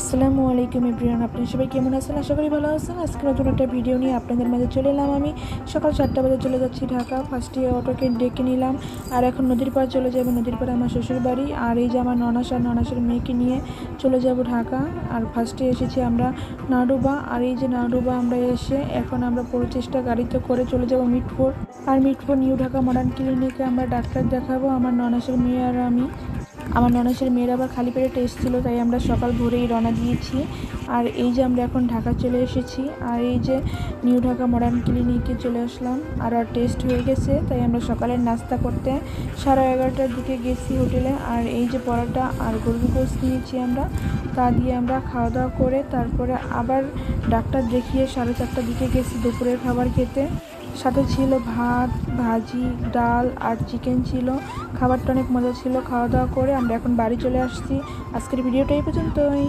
আসসালামু আলাইকুম এভরিওয়ান, আপনারা সবাই কেমন আছেন? আশা করি ভালো আছেন। আজকে নতুন একটা ভিডিও নিয়ে আপনাদের মাঝে চলে এলাম। আমি সকাল 7টা বাজে চলে যাচ্ছি ঢাকা। ফার্স্টে অটোকে ডেকে নিলাম, আর এখন নদীর পাড় চলে যাব। নদীর পাড়ে আমার শ্বশুর বাড়ি, আর এই যে আমার ননাসের মেয়েকে নিয়ে চলে যাব ঢাকা। আর ফার্স্টে এসেছি আমরা নাডুবা, আর এই যে নাডুবা আমরা এসে এখন আমরা প্রচেষ্টা গাড়িতে করে চলে যাব মিটফোর। আর মিটফোর নিউ ঢাকা মডার্ন ক্লিনিকে আমরা ডাক্তার দেখাবো, আমার ননাসের মেয়ে আর আমি। আমার ননাসের মেয়ের আবার খালি পেটে টেস্ট ছিল, তাই আমরা সকাল ভোরেই রওনা দিয়েছি। আর এই যে আমরা এখন ঢাকা চলে এসেছি, আর এই যে নিউ ঢাকা মডার্ন ক্লিনিকে চলে আসলাম। আর টেস্ট হয়ে গেছে, তাই আমরা সকালের নাস্তা করতে 11:30টার দিকে গেছি হোটেলে। আর এই যে পরোটা আর গরুর গোশত নিয়েছি আমরা, তা দিয়ে আমরা খাওয়া দাওয়া করে তারপরে আবার ডাক্তার দেখিয়ে 4:30টার দিকে গেছি দুপুরের খাবার খেতে। সাথে ছিল ভাত, ভাজি, ডাল আর চিকেন ছিল। খাবারটা অনেক মজা ছিল। খাওয়া দাওয়া করে আমরা এখন বাড়ি চলে আসছি। আজকের ভিডিওটা এই পর্যন্তই।